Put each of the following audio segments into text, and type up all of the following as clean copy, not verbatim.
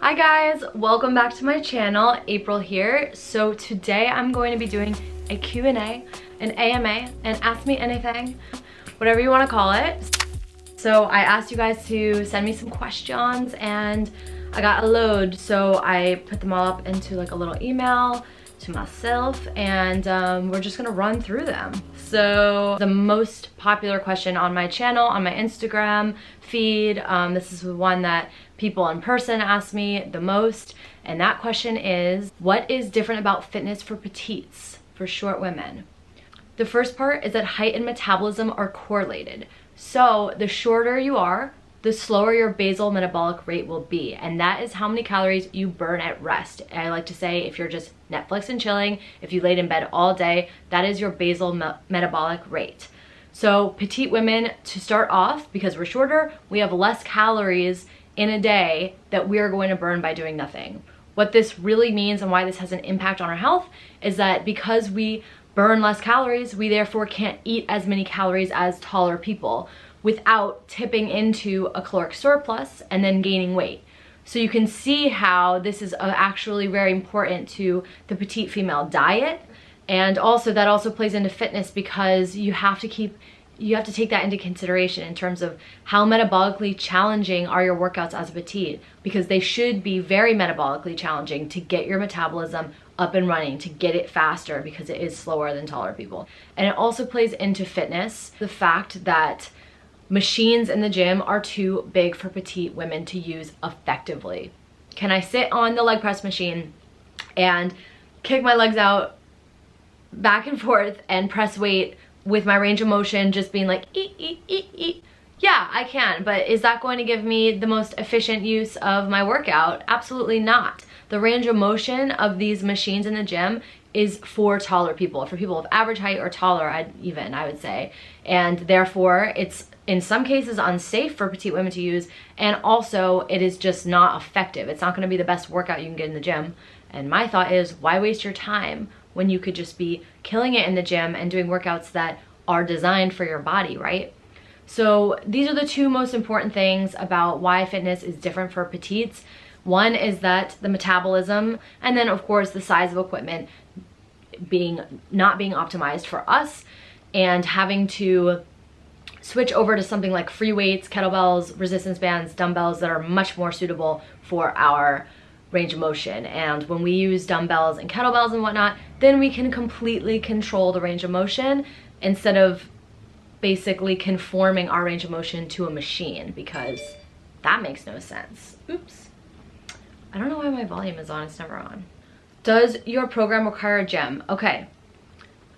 Hi guys, welcome back to my channel. April here. So today I'm going to be doing a Q&A, an AMA, an Ask Me Anything, whatever you want to call it. So I asked you guys to send me some questions and I got a load, so I put them all up into like a little email to myself, and we're just gonna run through them. So the most popular question on my channel, on my Instagram feed, this is the one that people in person ask me the most, and that question is, what is different about fitness for petites, for short women? The first part is that height and metabolism are correlated. So the shorter you are, the slower your basal metabolic rate will be, and that is how many calories you burn at rest. I like to say, if you're just Netflix and chilling, if you laid in bed all day, that is your basal metabolic rate. So petite women, to start off, because we're shorter, we have less calories in a day that we are going to burn by doing nothing. What this really means and why this has an impact on our health is that because we burn less calories, we therefore can't eat as many calories as taller people without tipping into a caloric surplus and then gaining weight. So you can see how this is actually very important to the petite female diet, and also that also plays into fitness, because you have to take that into consideration in terms of how metabolically challenging are your workouts as a petite, because they should be very metabolically challenging to get your metabolism up and running, to get it faster, because it is slower than taller people. And it also plays into fitness, the fact that machines in the gym are too big for petite women to use effectively. Can I sit on the leg press machine and kick my legs out back and forth and press weight with my range of motion just being like eat, eat, eat, eat? Yeah, I can, but is that going to give me the most efficient use of my workout? Absolutely not. The range of motion of these machines in the gym is for taller people, for people of average height or taller, I would say. And therefore, it's in some cases unsafe for petite women to use, and also it is just not effective. It's not gonna be the best workout you can get in the gym. And my thought is, why waste your time when you could just be killing it in the gym and doing workouts that are designed for your body, right? So these are the two most important things about why fitness is different for petites. One is that the metabolism, and then of course the size of equipment not being optimized for us, and having to switch over to something like free weights, kettlebells, resistance bands, dumbbells that are much more suitable for our range of motion. And when we use dumbbells and kettlebells and whatnot, then we can completely control the range of motion instead of basically conforming our range of motion to a machine, because that makes no sense. Oops. I don't know why my volume is on, it's never on. Does your program require a gym? Okay,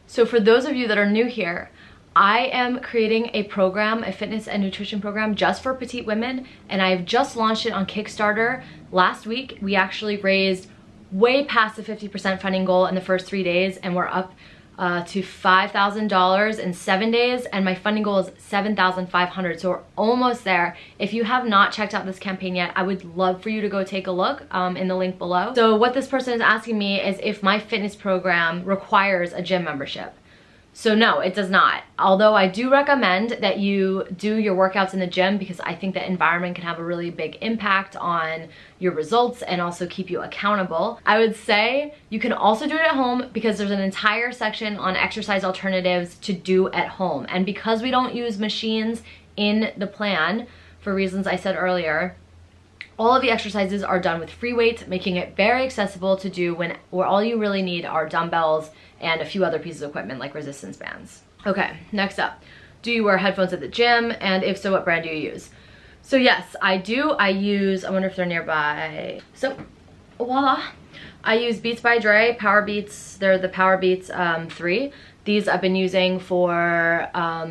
so for those of you that are new here, I am creating a program, a fitness and nutrition program just for petite women, and I've just launched it on Kickstarter. Last week, we actually raised way past the 50% funding goal in the first 3 days, and we're up to $5,000 in 7 days, and my funding goal is $7,500, so we're almost there. If you have not checked out this campaign yet, I would love for you to go take a look in the link below. So what this person is asking me is if my fitness program requires a gym membership. So no, it does not. Although I do recommend that you do your workouts in the gym, because I think that environment can have a really big impact on your results and also keep you accountable. I would say you can also do it at home, because there's an entire section on exercise alternatives to do at home. And because we don't use machines in the plan, for reasons I said earlier, all of the exercises are done with free weights, making it very accessible to do where all you really need are dumbbells and a few other pieces of equipment like resistance bands. Okay, next up. Do you wear headphones at the gym? And if so, what brand do you use? So yes, I do. I wonder if they're nearby. So, voila. I use Beats by Dre, Power Beats. They're the Power Beats 3. These I've been using for, I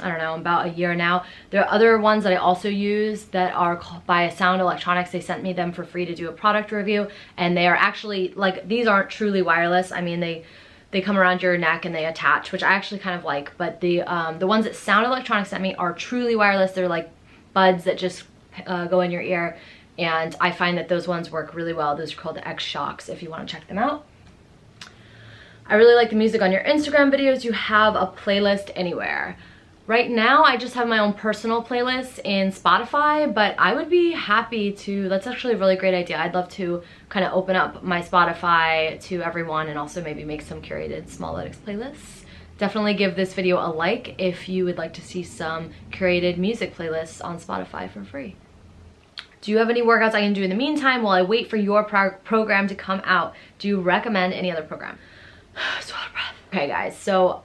don't know, about a year now. There are other ones that I also use that are by Sound Electronics. They sent me them for free to do a product review, and they are actually, like, these aren't truly wireless. I mean, they come around your neck and they attach, which I actually kind of like, but the ones that Sound Electronics sent me are truly wireless. They're like buds that just go in your ear, and I find that those ones work really well. Those are called the X Shocks if you want to check them out. I really like the music on your Instagram videos. You have a playlist anywhere. Right now, I just have my own personal playlist in Spotify, but I would be happy to, that's actually a really great idea. I'd love to kind of open up my Spotify to everyone and also maybe make some curated Smalletics playlists. Definitely give this video a like if you would like to see some curated music playlists on Spotify for free. Do you have any workouts I can do in the meantime while I wait for your program to come out? Do you recommend any other program? Swallow breath. Okay guys, so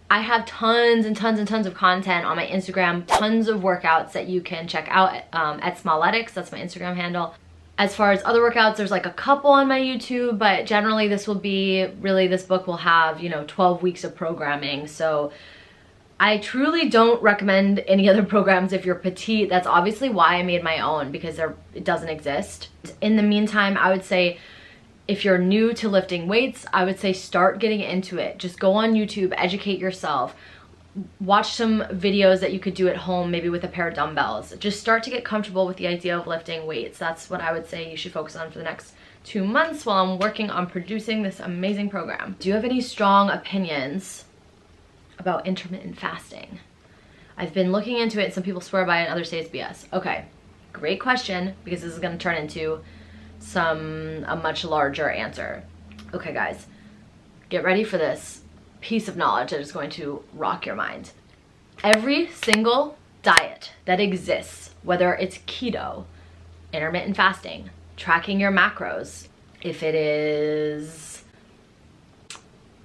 I have tons and tons and tons of content on my Instagram, tons of workouts that you can check out at Smalletics, that's my Instagram handle. As far as other workouts, there's like a couple on my YouTube, but generally this will be, really this book will have, you know, 12 weeks of programming. So I truly don't recommend any other programs if you're petite. That's obviously why I made my own, because it doesn't exist. In the meantime, I would say, if you're new to lifting weights, I would say start getting into it. Just go on YouTube, educate yourself, watch some videos that you could do at home, maybe with a pair of dumbbells. Just start to get comfortable with the idea of lifting weights. That's what I would say you should focus on for the next 2 months while I'm working on producing this amazing program. Do you have any strong opinions about intermittent fasting? I've been looking into it. Some people swear by it and others say it's BS. Okay, great question, because this is going to turn into a much larger answer. Okay guys, get ready for this piece of knowledge that is going to rock your mind. Every single diet that exists, whether it's keto, intermittent fasting, tracking your macros, if it is,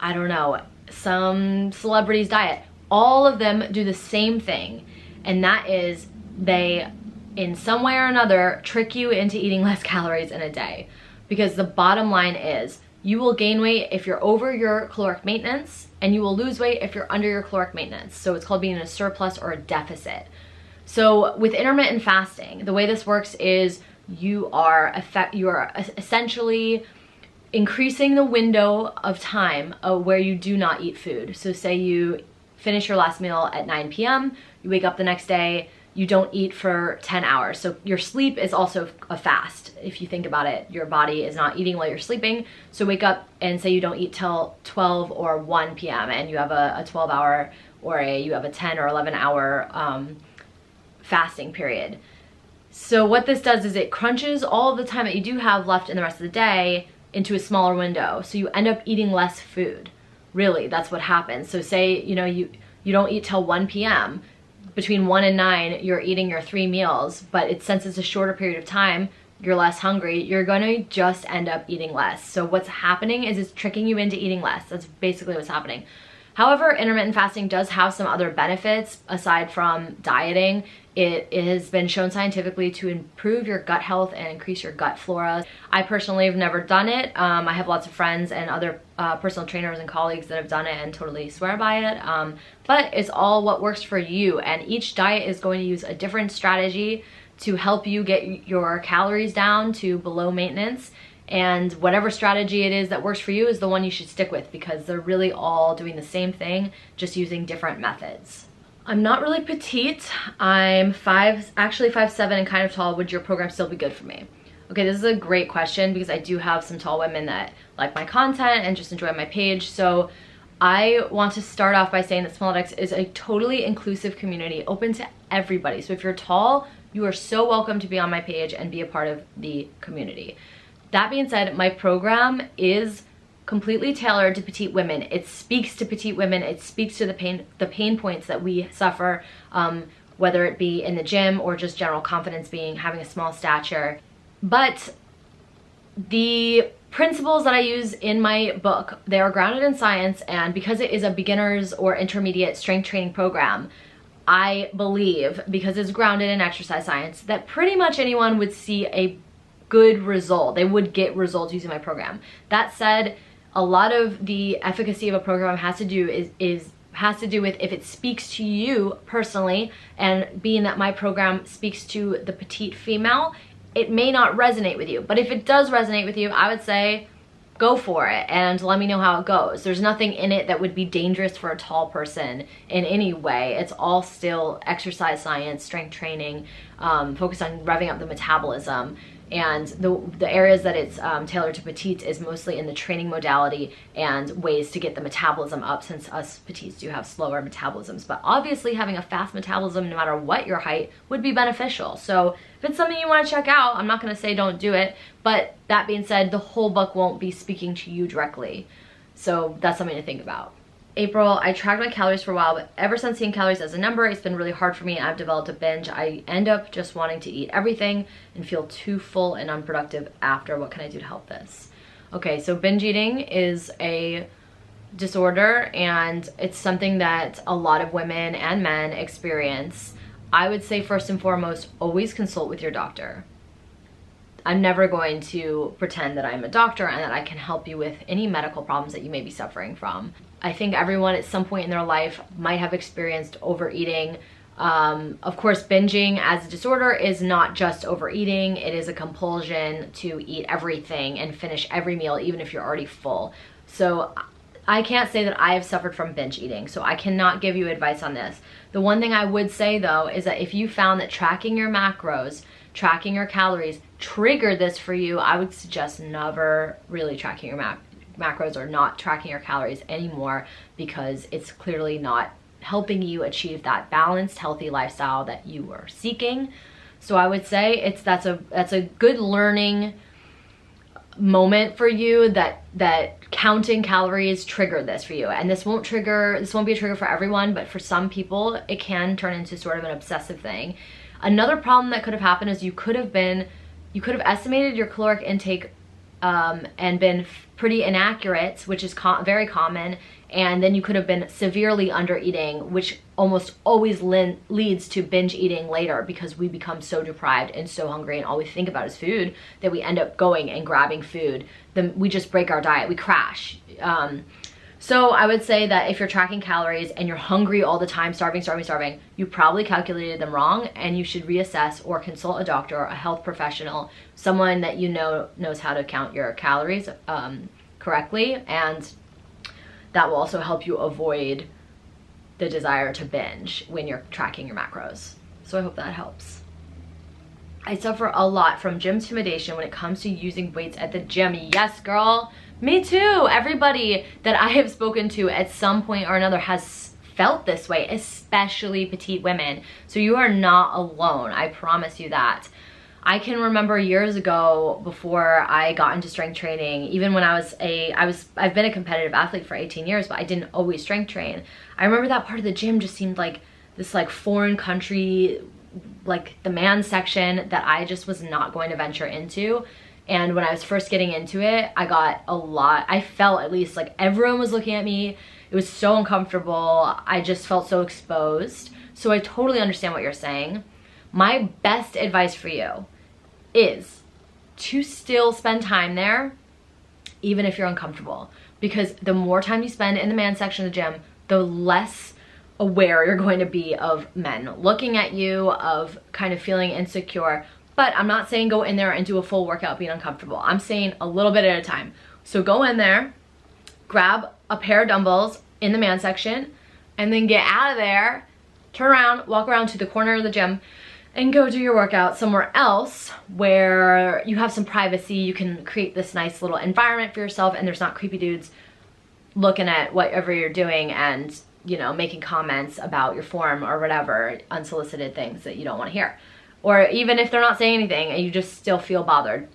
I don't know, some celebrity's diet, all of them do the same thing, and that is they, in some way or another, trick you into eating less calories in a day. Because the bottom line is, you will gain weight if you're over your caloric maintenance, and you will lose weight if you're under your caloric maintenance. So it's called being in a surplus or a deficit. So with intermittent fasting, the way this works is you are essentially increasing the window of time where you do not eat food. So say you finish your last meal at 9 p.m., you wake up the next day, you don't eat for 10 hours. So your sleep is also a fast. If you think about it, your body is not eating while you're sleeping. So wake up and say you don't eat till 12 or 1 p.m. and you have a 12 hour or you have a 10 or 11 hour fasting period. So what this does is it crunches all of the time that you do have left in the rest of the day into a smaller window. So you end up eating less food. Really, that's what happens. So say, you know, you don't eat till 1 p.m. Between 1 and 9, you're eating your 3 meals, but since it's a shorter period of time, you're less hungry, you're gonna just end up eating less. So what's happening is it's tricking you into eating less. That's basically what's happening. However, intermittent fasting does have some other benefits aside from dieting. It has been shown scientifically to improve your gut health and increase your gut flora. I personally have never done it. I have lots of friends and other personal trainers and colleagues that have done it and totally swear by it. But it's all what works for you, and each diet is going to use a different strategy to help you get your calories down to below maintenance. And whatever strategy it is that works for you is the one you should stick with, because they're really all doing the same thing, just using different methods. I'm not really petite. I'm actually 5'7" and kind of tall. Would your program still be good for me? Okay, this is a great question because I do have some tall women that like my content and just enjoy my page. So I want to start off by saying that Smalletics is a totally inclusive community, open to everybody. So if you're tall, you are so welcome to be on my page and be a part of the community. That being said, my program is completely tailored to petite women. It speaks to petite women. It speaks to the pain points that we suffer, whether it be in the gym or just general confidence having a small stature. But the principles that I use in my book, they are grounded in science, and because it is a beginner's or intermediate strength training program, I believe, because it's grounded in exercise science, that pretty much anyone would see a good result. They would get results using my program. That said, a lot of the efficacy of a program has to do with if it speaks to you personally, and being that my program speaks to the petite female, it may not resonate with you. But if it does resonate with you, I would say go for it and let me know how it goes. There's nothing in it that would be dangerous for a tall person in any way. It's all still exercise science, strength training, focused on revving up the metabolism. And the areas that it's tailored to petites is mostly in the training modality and ways to get the metabolism up, since us petites do have slower metabolisms. But obviously having a fast metabolism, no matter what your height, would be beneficial. So if it's something you want to check out, I'm not going to say don't do it. But that being said, the whole book won't be speaking to you directly. So that's something to think about. April, I tracked my calories for a while, but ever since seeing calories as a number, it's been really hard for me. I've developed a binge. I end up just wanting to eat everything and feel too full and unproductive after. What can I do to help this? Okay, so binge eating is a disorder, and it's something that a lot of women and men experience. I would say first and foremost, always consult with your doctor. I'm never going to pretend that I'm a doctor and that I can help you with any medical problems that you may be suffering from. I think everyone at some point in their life might have experienced overeating. Of course, binging as a disorder is not just overeating. It is a compulsion to eat everything and finish every meal, even if you're already full. So I can't say that I have suffered from binge eating, so I cannot give you advice on this. The one thing I would say though is that if you found that tracking your macros, tracking your calories triggered this for you, I would suggest never really tracking your macros or not tracking your calories anymore, because it's clearly not helping you achieve that balanced, healthy lifestyle that you are seeking. So I would say that's a good learning moment for you, that counting calories triggered this for you. And this won't be a trigger for everyone, but for some people it can turn into sort of an obsessive thing. Another problem that could have happened is you could have estimated your caloric intake and been pretty inaccurate, which is very common, and then you could have been severely under eating, which almost always leads to binge eating later, because we become so deprived and so hungry and all we think about is food that we end up going and grabbing food. Then we just break our diet, we crash. So I would say that if you're tracking calories and you're hungry all the time, starving, you probably calculated them wrong, and you should reassess or consult a doctor, a health professional, someone that you know knows how to count your calories correctly, and that will also help you avoid the desire to binge when you're tracking your macros. So I hope that helps. I suffer a lot from gymtimidation when it comes to using weights at the gym. Yes, girl. Me too. Everybody that I have spoken to at some point or another has felt this way, especially petite women. So you are not alone. I promise you that. I can remember years ago, before I got into strength training, even when I've been a competitive athlete for 18 years, but I didn't always strength train. I remember that part of the gym just seemed like this foreign country, like the man section that I just was not going to venture into. And when I was first getting into it, I felt at least like everyone was looking at me. It was so uncomfortable. I just felt so exposed. So I totally understand what you're saying. My best advice for you is to still spend time there, even if you're uncomfortable. Because the more time you spend in the man section of the gym, the less aware you're going to be of men looking at you, of kind of feeling insecure. But I'm not saying go in there and do a full workout being uncomfortable. I'm saying a little bit at a time. So go in there, grab a pair of dumbbells in the man section, and then get out of there, turn around, walk around to the corner of the gym, and go do your workout somewhere else where you have some privacy. You can create this nice little environment for yourself, and there's not creepy dudes looking at whatever you're doing and, you know, making comments about your form or whatever, unsolicited things that you don't want to hear. Or even if they're not saying anything and you just still feel bothered.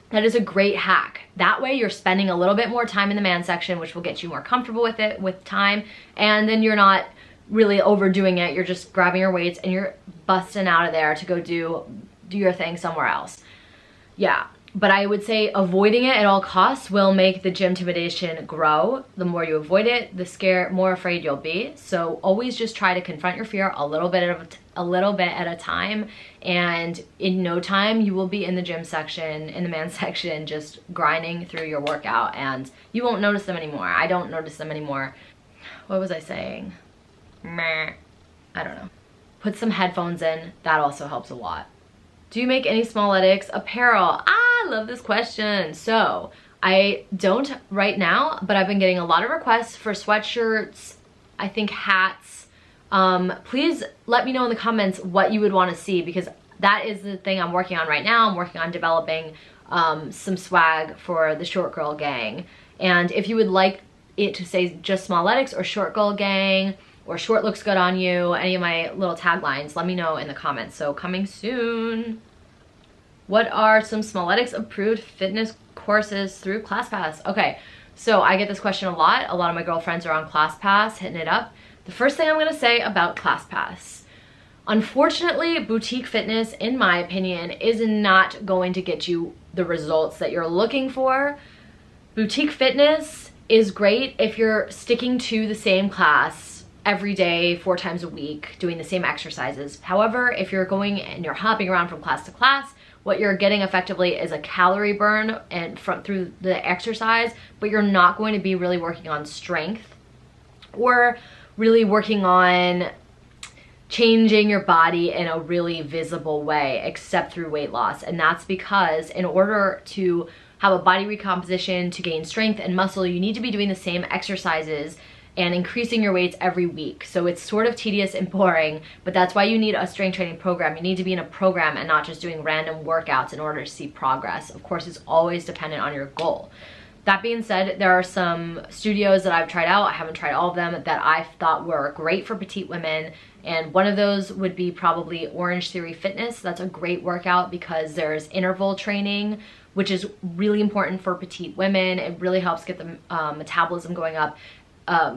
That is a great hack. That way you're spending a little bit more time in the man section, which will get you more comfortable with it with time, and then you're not really overdoing it. You're just grabbing your weights and you're busting out of there to go do your thing somewhere else. Yeah, but I would say avoiding it at all costs will make the gymtimidation grow. The more you avoid it, the more afraid you'll be. So always just try to confront your fear a little bit at a time, and in no time you will be in the gym section, in the man section, just grinding through your workout, and you won't notice them anymore. I don't notice them anymore. What was I saying? Meh. I don't know. Put some headphones in. That also helps a lot. Do you make any Smalletics apparel? I love this question. So I don't right now, but I've been getting a lot of requests for sweatshirts, I think hats. Please let me know in the comments what you would want to see, because that is the thing I'm working on right now. I'm working on developing some swag for the short girl gang. And if you would like it to say just Smalletics or short girl gang or short looks good on you, any of my little taglines, let me know in the comments. So coming soon. What are some Smalletics-approved fitness courses through ClassPass? Okay, so I get this question a lot. A lot of my girlfriends are on ClassPass, hitting it up. The first thing I'm gonna say about ClassPass, unfortunately, boutique fitness, in my opinion, is not going to get you the results that you're looking for. Boutique fitness is great if you're sticking to the same class every day, 4 times a week, doing the same exercises. However, if you're going and you're hopping around from class to class, what you're getting effectively is a calorie burn and through the exercise, but you're not going to be really working on strength or really working on changing your body in a really visible way, except through weight loss. And that's because in order to have a body recomposition, to gain strength and muscle, you need to be doing the same exercises and increasing your weights every week. So it's sort of tedious and boring, but that's why you need a strength training program. You need to be in a program and not just doing random workouts in order to see progress. Of course, it's always dependent on your goal. That being said, there are some studios that I've tried out, I haven't tried all of them, that I thought were great for petite women. And one of those would be probably Orange Theory Fitness. That's a great workout because there's interval training, which is really important for petite women. It really helps get the metabolism going up.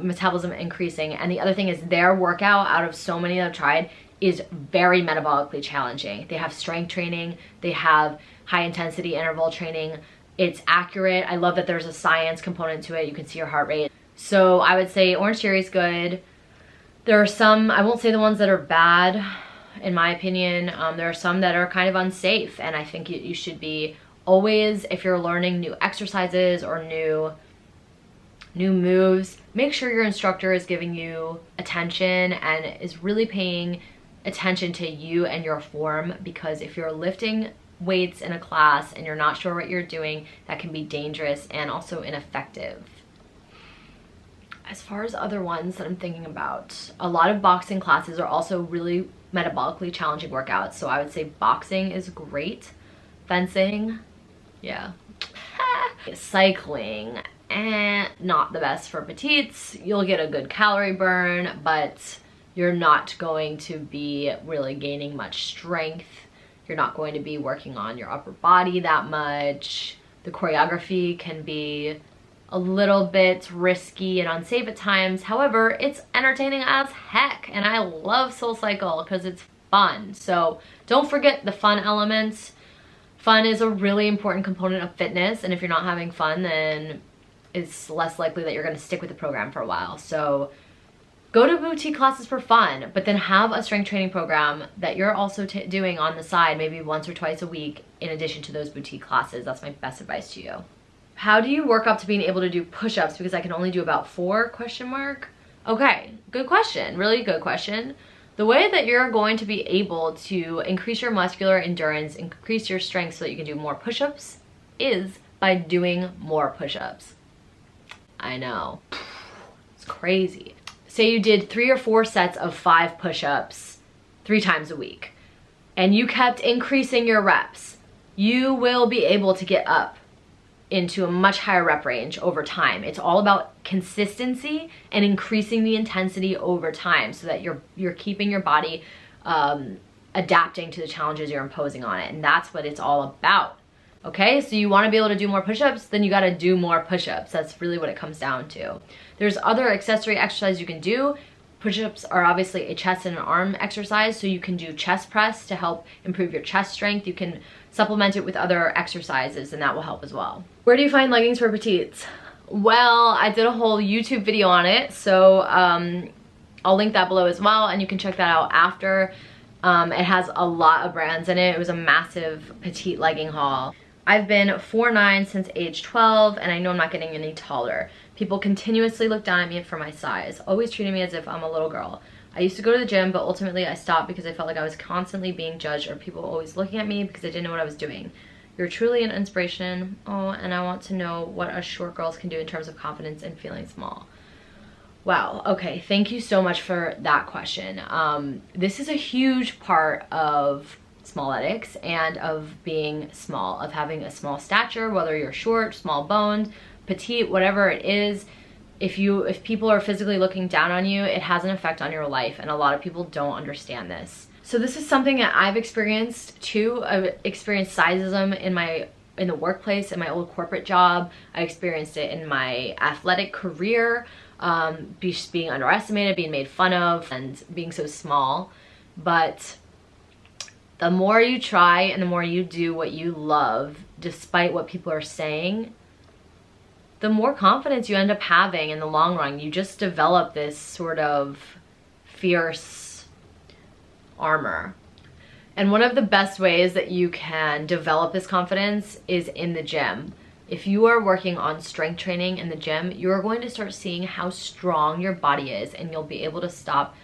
Metabolism increasing. And the other thing is their workout, out of so many that I've tried, is very metabolically challenging. They have strength training, they have high intensity interval training. It's accurate. I love that there's a science component to it. You can see your heart rate. So I would say Orange Theory is good. There are some, I won't say the ones that are bad, in my opinion. There are some that are kind of unsafe, and I think you should be always, if you're learning new exercises or new moves, make sure your instructor is giving you attention and is really paying attention to you and your form, because if you're lifting weights in a class and you're not sure what you're doing, that can be dangerous and also ineffective. As far as other ones that I'm thinking about, a lot of boxing classes are also really metabolically challenging workouts, so I would say boxing is great. Fencing, yeah. Cycling, not the best for petites. You'll get a good calorie burn, but you're not going to be really gaining much strength. You're not going to be working on your upper body that much. The choreography can be a little bit risky and unsafe at times. However, it's entertaining as heck, and I love SoulCycle because it's fun. So don't forget the fun elements. Fun is a really important component of fitness, and if you're not having fun, then it's less likely that you're going to stick with the program for a while. So go to boutique classes for fun, but then have a strength training program that you're also doing on the side, maybe once or twice a week in addition to those boutique classes. That's my best advice to you. How do you work up to being able to do push-ups? Because I can only do about 4 ? Okay, good question, really good question. The way that you're going to be able to increase your muscular endurance, increase your strength so that you can do more push-ups is by doing more push-ups. I know, it's crazy. Say you did 3 or 4 sets of 5 push-ups 3 times a week, and you kept increasing your reps, you will be able to get up into a much higher rep range over time. It's all about consistency and increasing the intensity over time so that you're keeping your body adapting to the challenges you're imposing on it. And that's what it's all about. Okay, so you want to be able to do more push-ups, then you got to do more push-ups. That's really what it comes down to. There's other accessory exercises you can do. Push-ups are obviously a chest and an arm exercise, so you can do chest press to help improve your chest strength. You can supplement it with other exercises, and that will help as well. Where do you find leggings for petites? Well, I did a whole YouTube video on it, so I'll link that below as well, and you can check that out after. It has a lot of brands in it. It was a massive petite legging haul. I've been 4'9" since age 12, and I know I'm not getting any taller. People continuously look down at me for my size, always treating me as if I'm a little girl. I used to go to the gym, but ultimately I stopped because I felt like I was constantly being judged, or people always looking at me because I didn't know what I was doing. You're truly an inspiration. Oh, and I want to know what us short girls can do in terms of confidence and feeling small. Wow, okay, thank you so much for that question. This is a huge part of Smalletics and of being small, of having a small stature, whether you're short, small boned, petite, whatever it is. If people are physically looking down on you, it has an effect on your life, and a lot of people don't understand this. So this is something that I've experienced too. I've experienced sizeism in the workplace, in my old corporate job. I experienced it in my athletic career, being underestimated, being made fun of, and being so small. But the more you try and the more you do what you love, despite what people are saying, the more confidence you end up having in the long run. You just develop this sort of fierce armor. And one of the best ways that you can develop this confidence is in the gym. If you are working on strength training in the gym, you're going to start seeing how strong your body is, and you'll be able to stop,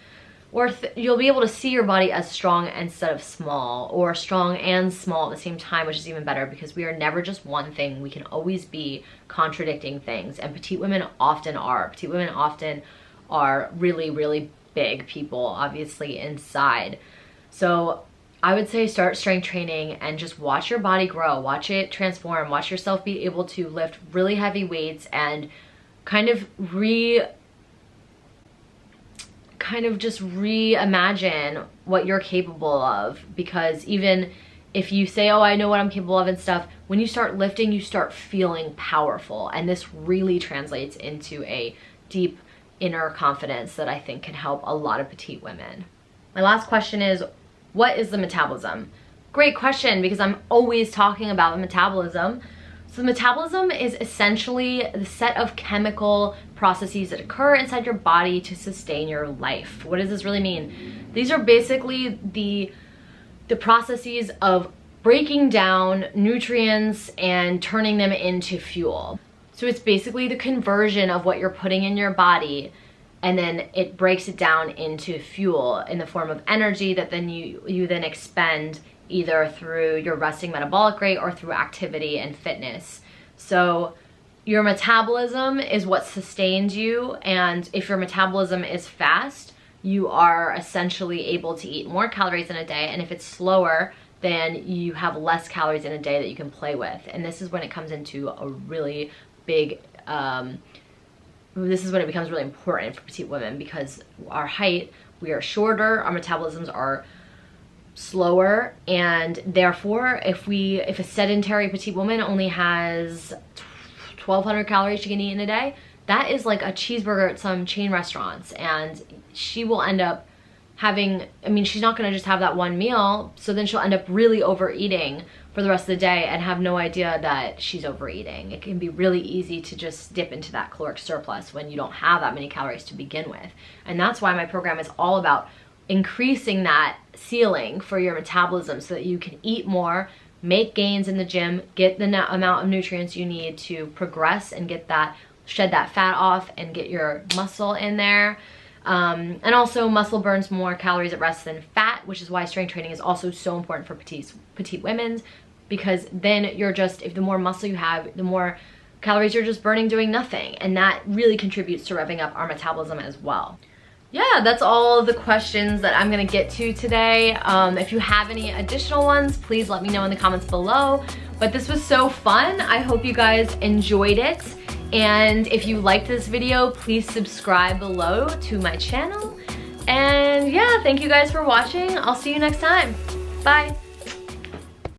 or you'll be able to see your body as strong instead of small, or strong and small at the same time, which is even better, because we are never just one thing. We can always be contradicting things, and petite women often are. Petite women often are really, really big people, obviously, inside. So I would say start strength training and just watch your body grow, watch it transform, watch yourself be able to lift really heavy weights and kind of just reimagine what you're capable of. Because even if you say, oh, I know what I'm capable of and stuff, when you start lifting, you start feeling powerful. And this really translates into a deep inner confidence that I think can help a lot of petite women. My last question is, what is the metabolism? Great question, because I'm always talking about the metabolism. So the metabolism is essentially the set of chemical processes that occur inside your body to sustain your life. What does this really mean? These are basically the processes of breaking down nutrients and turning them into fuel. So it's basically the conversion of what you're putting in your body, and then it breaks it down into fuel in the form of energy that then you then expend either through your resting metabolic rate or through activity and fitness. So your metabolism is what sustains you, and if your metabolism is fast, you are essentially able to eat more calories in a day, and if it's slower, then you have less calories in a day that you can play with. And this is when it comes into a really big this is when it becomes really important for petite women, because our height, we are shorter, our metabolisms are slower, and therefore if a sedentary petite woman only has 1,200 calories she can eat in a day, that is like a cheeseburger at some chain restaurants, and she will end up having, I mean, she's not gonna just have that one meal, so then she'll end up really overeating for the rest of the day and have no idea that she's overeating. It can be really easy to just dip into that caloric surplus when you don't have that many calories to begin with. And that's why my program is all about increasing that ceiling for your metabolism so that you can eat more, make gains in the gym, get the amount of nutrients you need to progress and get that, shed that fat off and get your muscle in there. And also muscle burns more calories at rest than fat, which is why strength training is also so important for petite women, because then you're just, if the more muscle you have, the more calories you're just burning doing nothing. And that really contributes to revving up our metabolism as well. Yeah, that's all the questions that I'm gonna get to today. If you have any additional ones, please let me know in the comments below. But this was so fun. I hope you guys enjoyed it. And if you liked this video, please subscribe below to my channel. And yeah, thank you guys for watching. I'll see you next time. Bye.